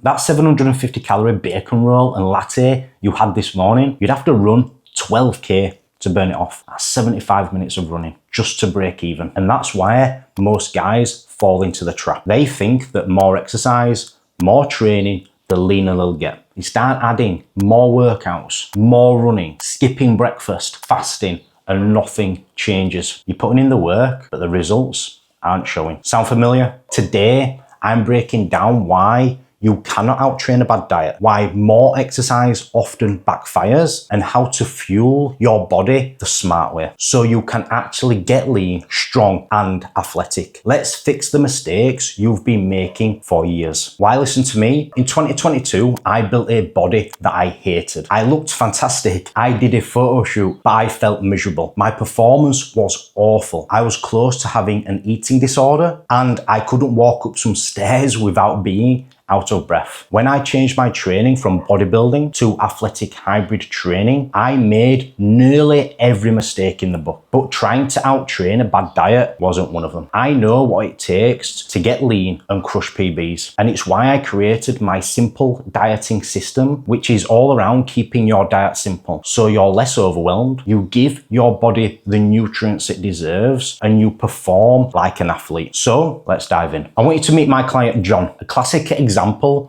That 750 calorie bacon roll and latte you had this morning, you'd have to run 12k to burn it off. That's 75 minutes of running just to break even. And that's why most guys fall into the trap. They think that more exercise, more training, the leaner they'll get. You start adding more workouts, more running, skipping breakfast, fasting, and nothing changes. You're putting in the work, but the results aren't showing. Sound familiar? Today, I'm breaking down why you cannot outtrain a bad diet, why more exercise often backfires, and how to fuel your body the smart way so you can actually get lean, strong, and athletic. Let's fix the mistakes you've been making for years. Why listen to me? In 2022, I built a body that I hated. I looked fantastic. I did a photo shoot, but I felt miserable. My performance was awful. I was close to having an eating disorder, and I couldn't walk up some stairs without being out of breath. When I changed my training from bodybuilding to athletic hybrid training, I made nearly every mistake in the book. But trying to outtrain a bad diet wasn't one of them. I know what it takes to get lean and crush PBs. And it's why I created my simple dieting system, which is all around keeping your diet simple. So you're less overwhelmed, you give your body the nutrients it deserves, and you perform like an athlete. So let's dive in. I want you to meet my client, John, a classic example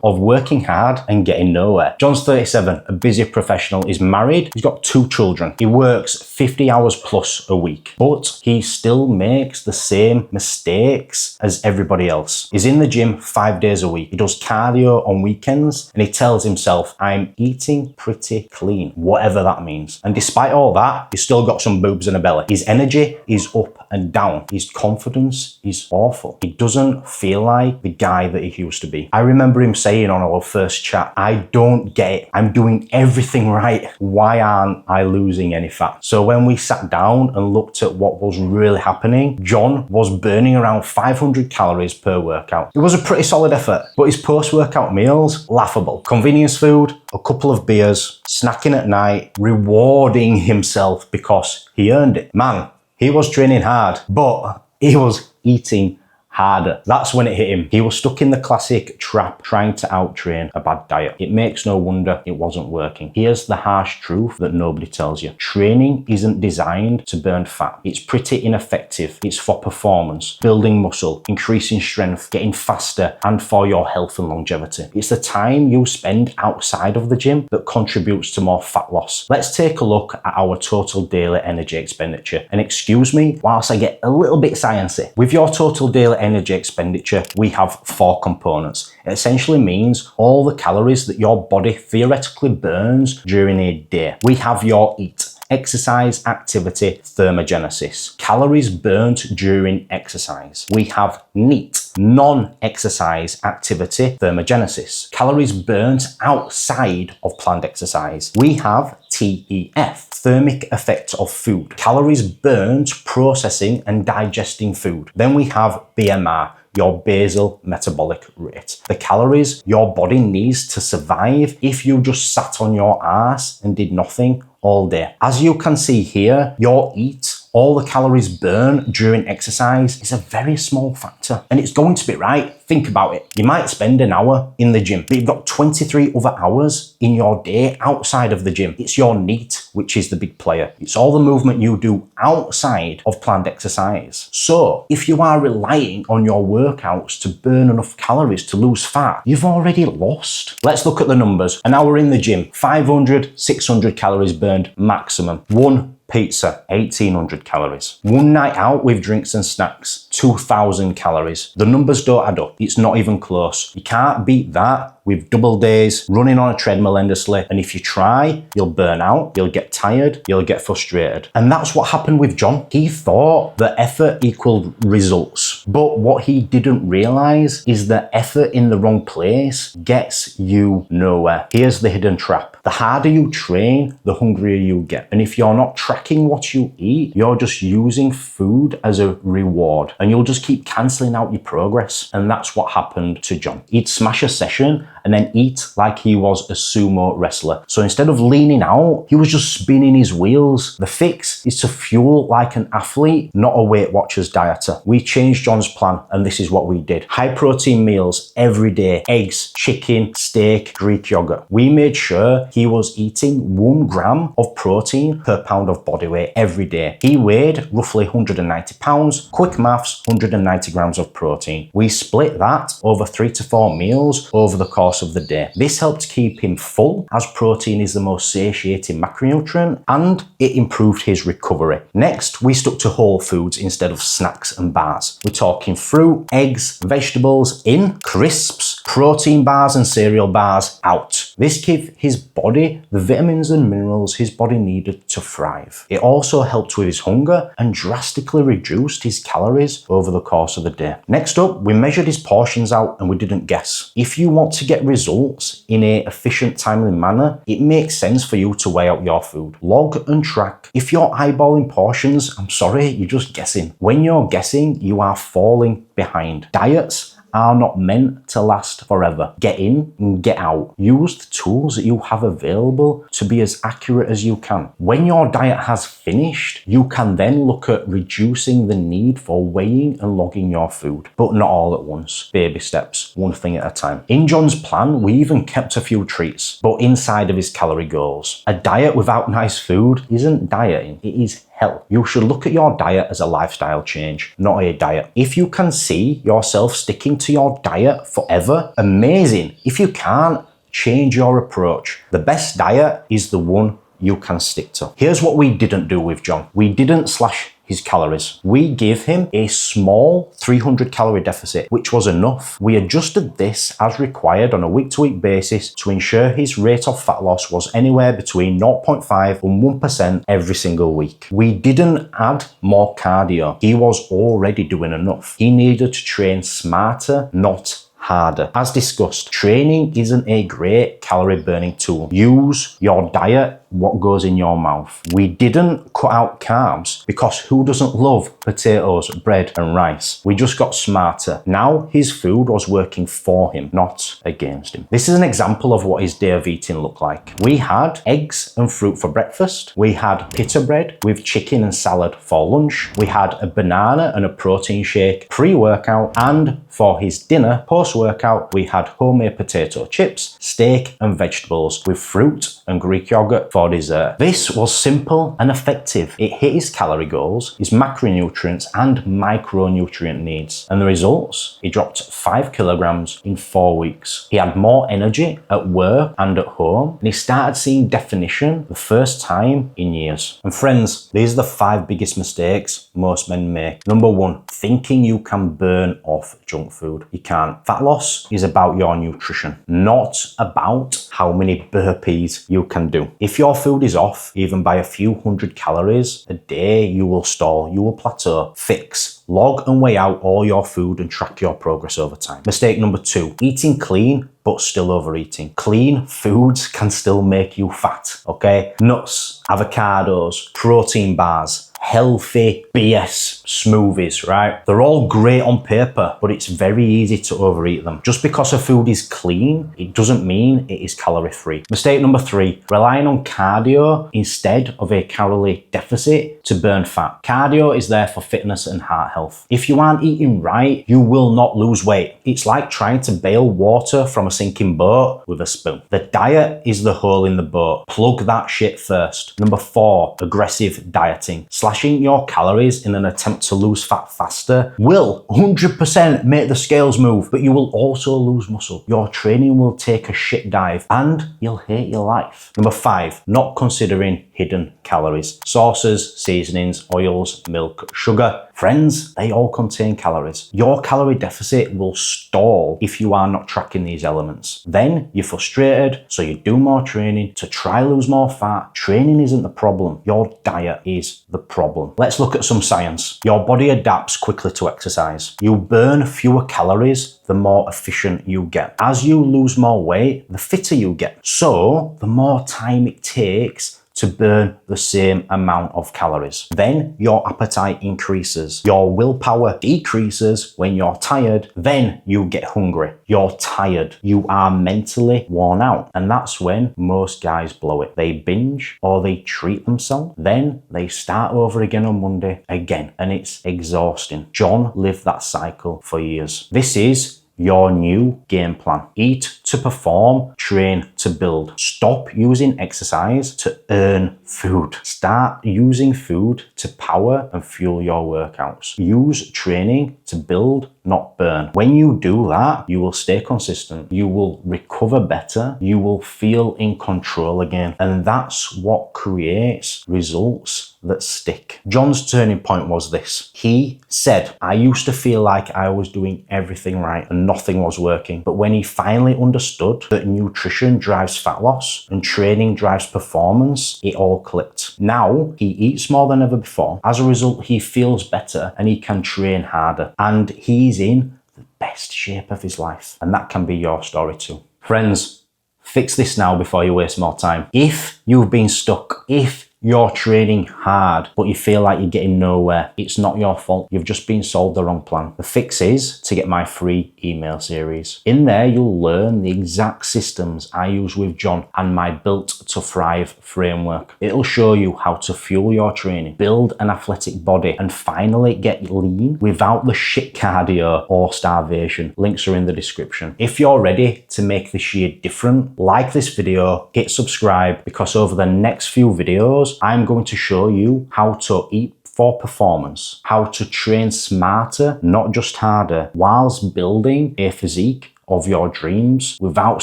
of working hard and getting nowhere. John's 37, a busy professional, is married, he's got 2 children. He works 50 hours plus a week, but he still makes the same mistakes as everybody else. He's in the gym 5 days a week. He does cardio on weekends, and he tells himself, I'm eating pretty clean, whatever that means. And despite all that, he's still got some boobs and a belly. His energy is up and down. His confidence is awful. He doesn't feel like the guy that he used to be. I remember him saying on our first chat, I don't get it. I'm doing everything right. Why aren't I losing any fat? So when we sat down and looked at what was really happening, John was burning around 500 calories per workout. It was a pretty solid effort, but his post-workout meals, laughable. Convenience food, a couple of beers, snacking at night, rewarding himself because he earned it. Man, he was training hard, but he was eating harder. That's when it hit him. He was stuck in the classic trap trying to outtrain a bad diet. It makes no wonder it wasn't working. Here's the harsh truth that nobody tells you. Training isn't designed to burn fat. It's pretty ineffective. It's for performance, building muscle, increasing strength, getting faster, and for your health and longevity. It's the time you spend outside of the gym that contributes to more fat loss. Let's take a look at our total daily energy expenditure. And excuse me whilst I get a little bit sciencey. With your total daily energy expenditure, we have 4 components. It essentially means all the calories that your body theoretically burns during a day. We have your EAT, exercise, activity, thermogenesis, calories burnt during exercise. We have NEAT, non-exercise activity, thermogenesis, calories burnt outside of planned exercise. We have TEF, thermic effect of food, calories burnt processing and digesting food. Then we have BMR, your basal metabolic rate, the calories your body needs to survive if you just sat on your ass and did nothing all day. As you can see here, your EAT, all the calories burned during exercise, is a very small factor, and it's going to be right. Think about it. You might spend an hour in the gym, but you've got 23 other hours in your day outside of the gym. It's your NEAT, which is the big player. It's all the movement you do outside of planned exercise. So if you are relying on your workouts to burn enough calories to lose fat, you've already lost. Let's look at the numbers. An hour in the gym, 500, 600 calories burned maximum. One pizza, 1800 calories. One night out with drinks and snacks, 2000 calories. The numbers don't add up. It's not even close. You can't beat that with double days, running on a treadmill endlessly. And if you try, you'll burn out, you'll get tired, you'll get frustrated. And that's what happened with John. He thought that effort equaled results. But what he didn't realize is that effort in the wrong place gets you nowhere. Here's the hidden trap. The harder you train, the hungrier you get. And if you're not tracking what you eat, you're just using food as a reward, and you'll just keep cancelling out your progress. And that's what happened to John. He'd smash a session and then eat like he was a sumo wrestler. So instead of leaning out, he was just spinning his wheels. The fix is to fuel like an athlete, not a Weight Watchers dieter. We changed John's plan, and this is what we did. High protein meals every day, eggs, chicken, steak, Greek yogurt. We made sure he was eating 1 gram of protein per pound of body weight every day. He weighed roughly 190 pounds. Quick maths, 190 grams of protein. We split that over 3 to 4 meals over the course of the day. This helped keep him full, as protein is the most satiating macronutrient, and it improved his recovery. Next, we stuck to whole foods instead of snacks and bars. We're talking fruit, eggs, vegetables in, crisps, protein bars and cereal bars out. This gave his body the vitamins and minerals his body needed to thrive. It also helped with his hunger and drastically reduced his calories over the course of the day. Next up, we measured his portions out and we didn't guess. If you want to get results in an efficient, timely manner, it makes sense for you to weigh out your food. Log and track. If you're eyeballing portions, I'm sorry, you're just guessing. When you're guessing, you are falling behind. Diets are not meant to last forever. Get in and get out. Use the tools that you have available to be as accurate as you can. When your diet has finished, you can then look at reducing the need for weighing and logging your food, but not all at once. Baby steps, one thing at a time. In John's plan, we even kept a few treats, but inside of his calorie goals. A diet without nice food isn't dieting, it is health. You should look at your diet as a lifestyle change, not a diet. If you can see yourself sticking to your diet forever, amazing. If you can't, change your approach. The best diet is the one you can stick to. Here's what we didn't do with John. We didn't slash his calories. We gave him a small 300 calorie deficit, which was enough. We adjusted this as required on a week-to-week basis to ensure his rate of fat loss was anywhere between 0.5 and 1% every single week. We didn't add more cardio. He was already doing enough. He needed to train smarter, not harder. As discussed, training isn't a great calorie burning tool. Use your diet what goes in your mouth. We didn't cut out carbs because who doesn't love potatoes, bread and rice? We just got smarter. Now his food was working for him, not against him. This is an example of what his day of eating looked like. We had eggs and fruit for breakfast. We had pita bread with chicken and salad for lunch. We had a banana and a protein shake pre-workout, and for his dinner post-workout, we had homemade potato chips, steak and vegetables with fruit and Greek yogurt for dessert. This was simple and effective. It hit his calorie goals, his macronutrients and micronutrient needs. And the results? He dropped 5 kilograms in 4 weeks. He had more energy at work and at home, and he started seeing definition the first time in years. And friends, these are the 5 biggest mistakes most men make. Number 1, thinking you can burn off junk food. You can't. Fat loss is about your nutrition, not about how many burpees you can do. If your food is off, even by a few hundred calories a day, you will stall, you will plateau. Fix. Log and weigh out all your food and track your progress over time. Mistake number 2, eating clean but still overeating. Clean foods can still make you fat, okay? Nuts, avocados, protein bars, healthy BS smoothies, right? They're all great on paper, but it's very easy to overeat them. Just because a food is clean, it doesn't mean it is calorie free. Mistake number 3, relying on cardio instead of a calorie deficit to burn fat. Cardio is there for fitness and heart health. If you aren't eating right, you will not lose weight. It's like trying to bail water from a sinking boat with a spoon. The diet is the hole in the boat. Plug that shit first. Number 4, aggressive dieting. Slashing your calories in an attempt to lose fat faster will 100% make the scales move, but you will also lose muscle. Your training will take a shit dive and you'll hate your life. Number 5, not considering hidden calories. Sauces, seasonings, oils, milk, sugar. Friends, they all contain calories. Your calorie deficit will stall if you are not tracking these elements. Then you're frustrated, so you do more training to try lose more fat. Training isn't the problem. Your diet is the problem. Let's look at some science. Your body adapts quickly to exercise. You burn fewer calories the more efficient you get. As you lose more weight, the fitter you get. So the more time it takes to burn the same amount of calories. Then your appetite increases. Your willpower decreases when you're tired. Then you get hungry. You're tired. You are mentally worn out. And that's when most guys blow it. They binge or they treat themselves. Then they start over again on Monday again. And it's exhausting. John lived that cycle for years. This is your new game plan. Eat to perform, train to build. Stop using exercise to earn food. Start using food to power and fuel your workouts. Use training to build, not burn. When you do that, you will stay consistent. You will recover better. You will feel in control again. And that's what creates results that stick. John's turning point was this. He said, I used to feel like I was doing everything right and nothing was working. But when he finally understood that nutrition drives fat loss and training drives performance, it all clicked. Now he eats more than ever before. As a result, he feels better and he can train harder. And he's in the best shape of his life. And that can be your story too. Friends, fix this now before you waste more time. If you've been stuck, if you're training hard, but you feel like you're getting nowhere, it's not your fault. You've just been sold the wrong plan. The fix is to get my free email series. In there, you'll learn the exact systems I use with John and my Built to Thrive framework. It'll show you how to fuel your training, build an athletic body, and finally get lean without the shit cardio or starvation. Links are in the description. If you're ready to make this year different, like this video, hit subscribe, because over the next few videos, I'm going to show you how to eat for performance, how to train smarter, not just harder, whilst building a physique of your dreams without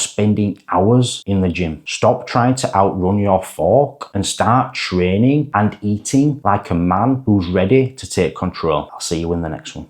spending hours in the gym. Stop trying to outrun your fork and start training and eating like a man who's ready to take control. I'll see you in the next one.